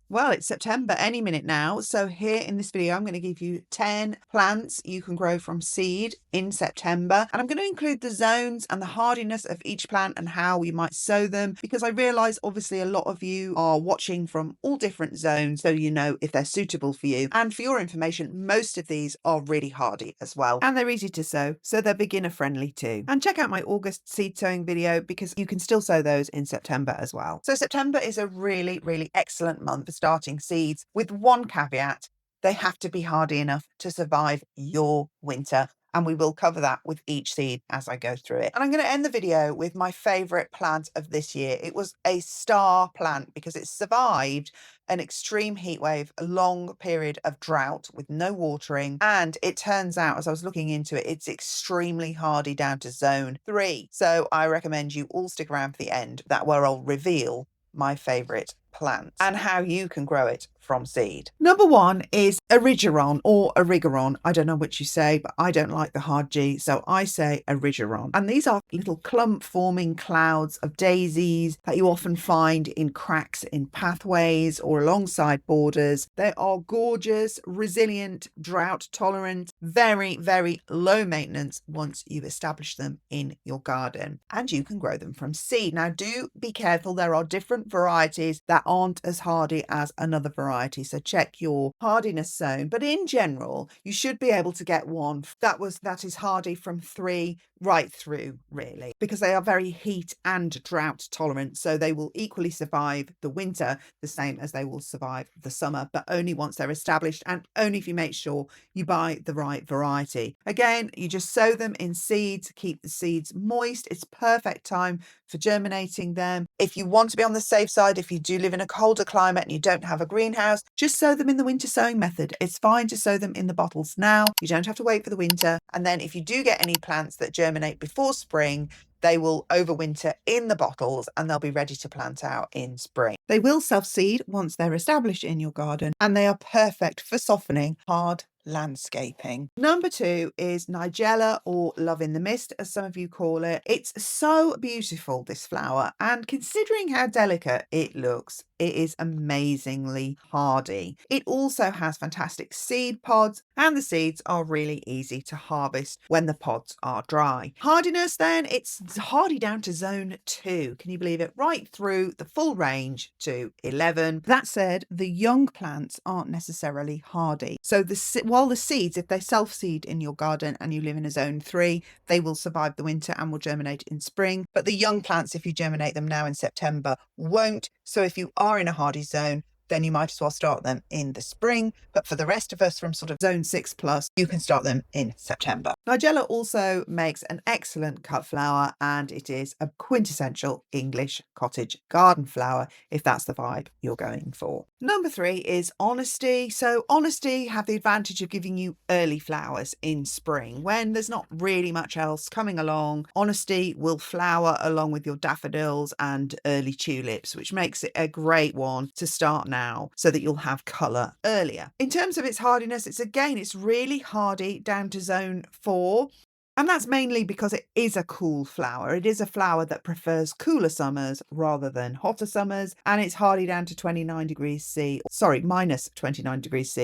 Well, it's September any minute now. So here in this video, I'm going to give you 10 plants you can grow from seed in September. And I'm going to include the zones and the hardiness of each plant and how we might sow them, because I realize obviously a lot of you are watching from all different zones, so you know if they're suitable for you. And for your information, most of these are really hardy as well. And they're easy to sow, so they're beginner friendly too. And check out my August seed sowing video because you can still sow those in September as well. So September is a really, really excellent month for starting seeds, with one caveat: they have to be hardy enough to survive your winter. And we will cover that with each seed as I go through it. And I'm going to end the video with my favorite plant of this year. It was a star plant because it survived an extreme heat wave, a long period of drought with no watering. And it turns out, as I was looking into it, it's extremely hardy down to zone 3. So I recommend you all stick around for the end. That where I'll reveal my favorite plant and how you can grow it from seed. Number 1 is Erigeron or Erigeron. I don't know which you say, but I don't like the hard G, so I say Erigeron. And these are little clump forming clouds of daisies that you often find in cracks in pathways or alongside borders. They are gorgeous, resilient, drought tolerant, very, very low maintenance once you've established them in your garden. And you can grow them from seed. Now do be careful, there are different varieties that aren't as hardy as another variety, so check your hardiness zone. But in general, you should be able to get one that is hardy from 3 right through, really, because they are very heat and drought tolerant, so they will equally survive the winter the same as they will survive the summer, but only once they're established and only if you make sure you buy the right variety. Again, you just sow them in seeds, keep the seeds moist. It's perfect time for germinating them. If you want to be on the safe side, if you do live in a colder climate and you don't have a greenhouse, just sow them in the winter sowing method. It's fine to sow them in the bottles now. You don't have to wait for the winter. And then if you do get any plants that germinate before spring, they will overwinter in the bottles and they'll be ready to plant out in spring. They will self-seed once they're established in your garden, and they are perfect for softening hard landscaping. Number 2 is Nigella, or love in the mist, as some of you call it. It's so beautiful, this flower, and considering how delicate it looks, it is amazingly hardy. It also has fantastic seed pods, and the seeds are really easy to harvest when the pods are dry. Hardiness then, it's hardy down to zone 2. Can you believe it? Right through the full range to 11. That said, the young plants aren't necessarily hardy. So while the seeds, if they self-seed in your garden and you live in a zone 3, they will survive the winter and will germinate in spring. But the young plants, if you germinate them now in September, won't. So if you are in a hardy zone, then you might as well start them in the spring. But for the rest of us from sort of zone 6 plus, you can start them in September. Nigella also makes an excellent cut flower, and it is a quintessential English cottage garden flower if that's the vibe you're going for. Number 3 is Honesty. So Honesty have the advantage of giving you early flowers in spring when there's not really much else coming along. Honesty will flower along with your daffodils and early tulips, which makes it a great one to start now so that you'll have colour earlier. In terms of its hardiness, it's really hardy down to zone 4. And that's mainly because it is a cool flower. It is a flower that prefers cooler summers rather than hotter summers. And it's hardy down to minus 29 degrees C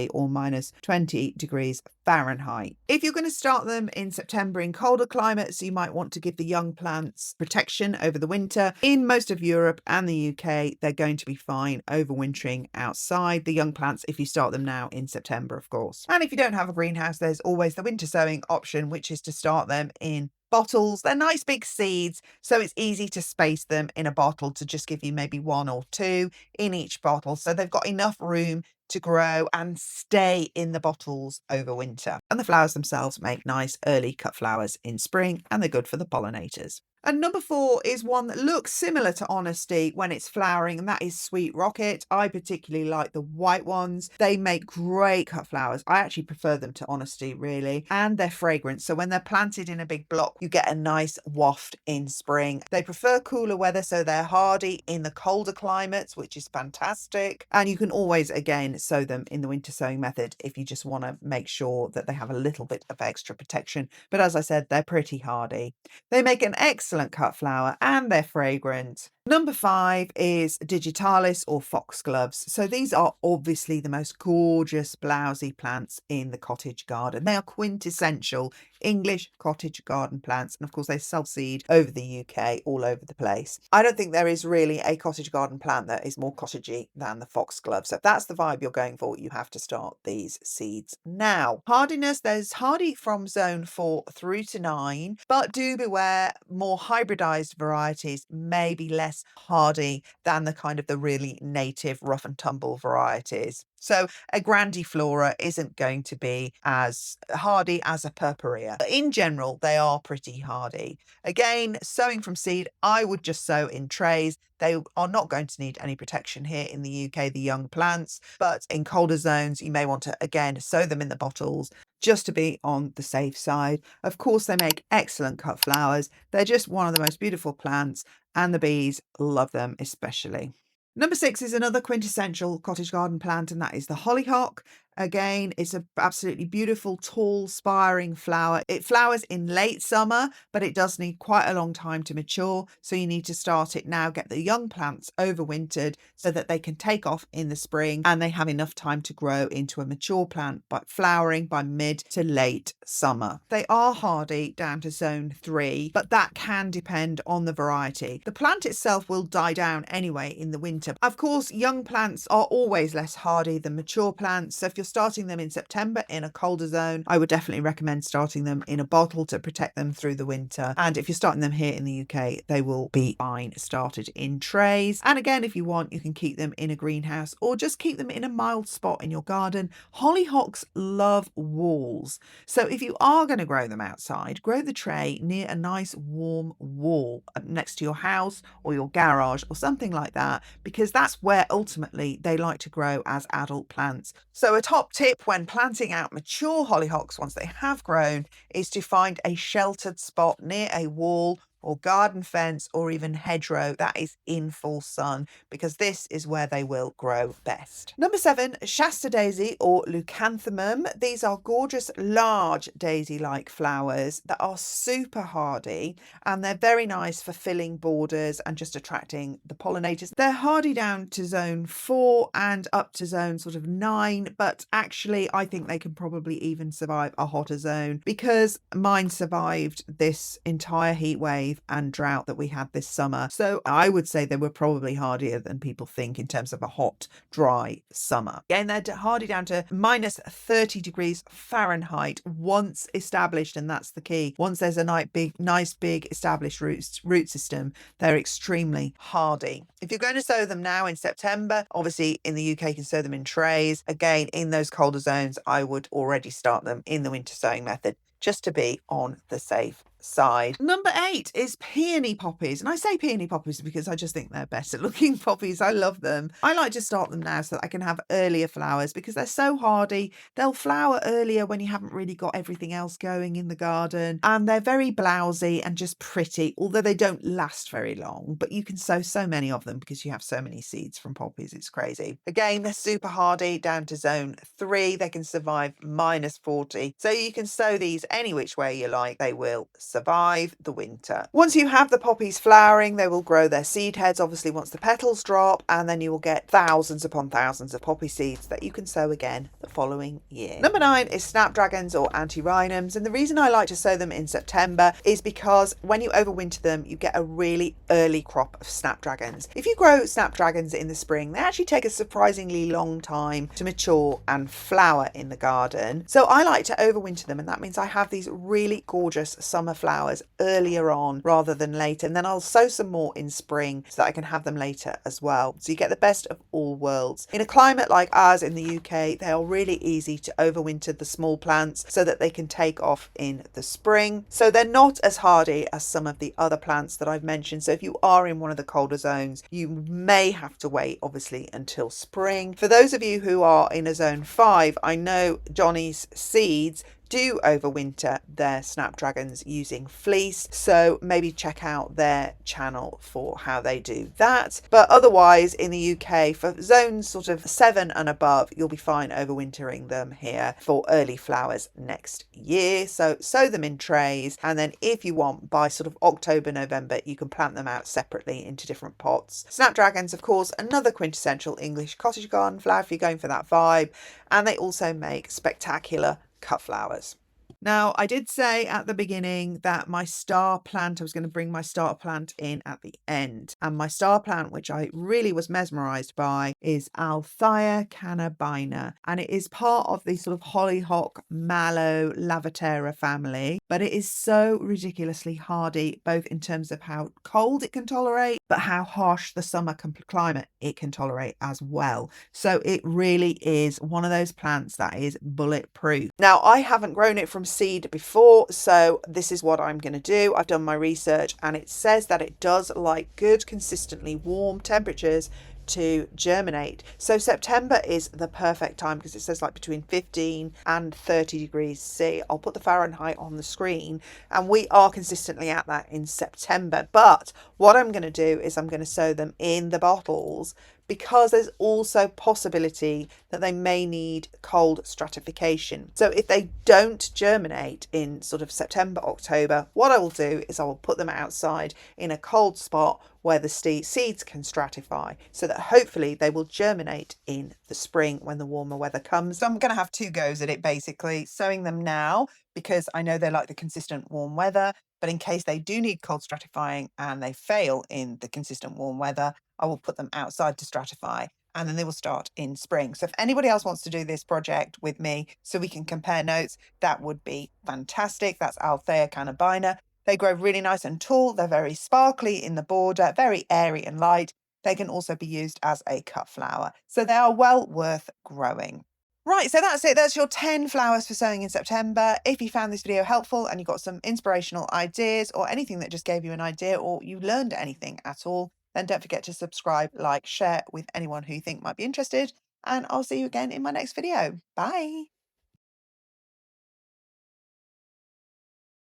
or minus 20 degrees Fahrenheit. If you're going to start them in September in colder climates, you might want to give the young plants protection over the winter. In most of Europe and the UK, they're going to be fine overwintering outside, the young plants, if you start them now in September, of course. And if you don't have a greenhouse, there's always the winter sowing option, which is to start them in bottles. They're nice big seeds, so it's easy to space them in a bottle to just give you maybe 1 or 2 in each bottle. So they've got enough room to grow and stay in the bottles over winter. And the flowers themselves make nice early cut flowers in spring, and they're good for the pollinators. And number 4 is one that looks similar to Honesty when it's flowering, and that is Sweet Rocket. I particularly like the white ones. They make great cut flowers. I actually prefer them to Honesty, really, and they're fragrant. So when they're planted in a big block, you get a nice waft in spring. They prefer cooler weather, so they're hardy in the colder climates, which is fantastic. And you can always, again, sow them in the winter sowing method if you just want to make sure that they have a little bit of extra protection. But as I said, they're pretty hardy. They make an excellent excellent cut flower and they're fragrant. Number 5 is Digitalis or foxgloves. So these are obviously the most gorgeous blousy plants in the cottage garden. They are quintessential English cottage garden plants. And of course, they self-seed over the UK, all over the place. I don't think there is really a cottage garden plant that is more cottagey than the foxglove. So if that's the vibe you're going for, you have to start these seeds now. Hardiness, there's hardy from zone 4 through to 9, but do beware, more hybridized varieties may be less hardy than the kind of the really native rough and tumble varieties. So a grandiflora isn't going to be as hardy as a purpurea. But in general, they are pretty hardy. Again, sowing from seed, I would just sow in trays. They are not going to need any protection here in the UK, the young plants, but in colder zones, you may want to, again, sow them in the bottles just to be on the safe side. Of course, they make excellent cut flowers. They're just one of the most beautiful plants, and the bees love them especially. Number 6 is another quintessential cottage garden plant, and that is the hollyhock. Again, it's an absolutely beautiful, tall, spiring flower. It flowers in late summer, but it does need quite a long time to mature. So you need to start it now, get the young plants overwintered so that they can take off in the spring and they have enough time to grow into a mature plant, but flowering by mid to late summer. They are hardy down to zone 3, but that can depend on the variety. The plant itself will die down anyway in the winter. Of course, young plants are always less hardy than mature plants. So if you're starting them in September in a colder zone, I would definitely recommend starting them in a bottle to protect them through the winter. And if you're starting them here in the UK, they will be fine started in trays. And again, if you want, you can keep them in a greenhouse or just keep them in a mild spot in your garden. Hollyhocks love walls. So if you are going to grow them outside, grow the tray near a nice warm wall next to your house or your garage or something like that, because that's where ultimately they like to grow as adult plants. So a top tip when planting out mature hollyhocks once they have grown is to find a sheltered spot near a wall or garden fence or even hedgerow that is in full sun, because this is where they will grow best. Number 7, Shasta daisy or leucanthemum. These are gorgeous, large daisy-like flowers that are super hardy, and they're very nice for filling borders and just attracting the pollinators. They're hardy down to zone 4 and up to zone sort of 9, but actually I think they can probably even survive a hotter zone, because mine survived this entire heat wave and drought that we had this summer. So I would say they were probably hardier than people think in terms of a hot, dry summer. Again, they're hardy down to minus 30 degrees Fahrenheit once established, and that's the key. Once there's a nice big established root system, they're extremely hardy. If you're going to sow them now in September, obviously in the UK you can sow them in trays. Again, in those colder zones, I would already start them in the winter sowing method just to be on the safe side. Number 8 is peony poppies, and I say peony poppies because I just think they're better looking poppies. I love them. I like to start them now so that I can have earlier flowers because they're so hardy. They'll flower earlier when you haven't really got everything else going in the garden, and they're very blousy and just pretty, although they don't last very long, but you can sow so many of them because you have so many seeds from poppies. It's crazy. Again, they're super hardy down to zone 3. They can survive minus 40, so you can sow these any which way you like. They will survive the winter. Once you have the poppies flowering, they will grow their seed heads, obviously once the petals drop, and then you will get thousands upon thousands of poppy seeds that you can sow again the following year. Number 9 is Snapdragons or antirrhinums, and the reason I like to sow them in September is because when you overwinter them, you get a really early crop of Snapdragons. If you grow Snapdragons in the spring, they actually take a surprisingly long time to mature and flower in the garden. So I like to overwinter them, and that means I have these really gorgeous summer flowers earlier on rather than later, and then I'll sow some more in spring so that I can have them later as well. So you get the best of all worlds. In a climate like ours in the UK, they are really easy to overwinter the small plants so that they can take off in the spring. So they're not as hardy as some of the other plants that I've mentioned. So if you are in one of the colder zones, you may have to wait obviously until spring. For those of you who are in a zone 5, I know Johnny's seeds do overwinter their Snapdragons using fleece, so maybe check out their channel for how they do that. But otherwise in the UK, for zones sort of 7 and above, you'll be fine overwintering them here for early flowers next year. So sow them in trays, and then if you want, by sort of October, November, you can plant them out separately into different pots. Snapdragons, of course, another quintessential English cottage garden flower if you're going for that vibe, and they also make spectacular cut flowers. Now, I did say at the beginning that my star plant, I was going to bring my star plant in at the end. And my star plant, which I really was mesmerized by, is Althaea cannabina. And it is part of the sort of hollyhock, mallow, lavatera family. But it is so ridiculously hardy, both in terms of how cold it can tolerate, but how harsh the summer climate it can tolerate as well. So it really is one of those plants that is bulletproof. Now, I haven't grown it from seed before, so this is what I'm going to do. I've done my research, and it says that it does like good, consistently warm temperatures to germinate. So September is the perfect time, because it says like between 15 and 30 degrees C. I'll put the Fahrenheit on the screen, and we are consistently at that in September. But what I'm going to do is I'm going to sow them in the bottles, because there's also possibility that they may need cold stratification. So if they don't germinate in sort of September, October, what I will do is I will put them outside in a cold spot where the seeds can stratify, so that hopefully they will germinate in the spring when the warmer weather comes. So I'm going to have 2 goes at it, basically sowing them now because I know they like the consistent warm weather. But in case they do need cold stratifying and they fail in the consistent warm weather, I will put them outside to stratify, and then they will start in spring. So if anybody else wants to do this project with me so we can compare notes, that would be fantastic. That's Althaea cannabina. They grow really nice and tall. They're very sparkly in the border, very airy and light. They can also be used as a cut flower. So they are well worth growing. Right, so that's it. That's your 10 flowers for sowing in September. If you found this video helpful and you got some inspirational ideas, or anything that just gave you an idea, or you learned anything at all, then don't forget to subscribe, like, share with anyone who you think might be interested. And I'll see you again in my next video. Bye.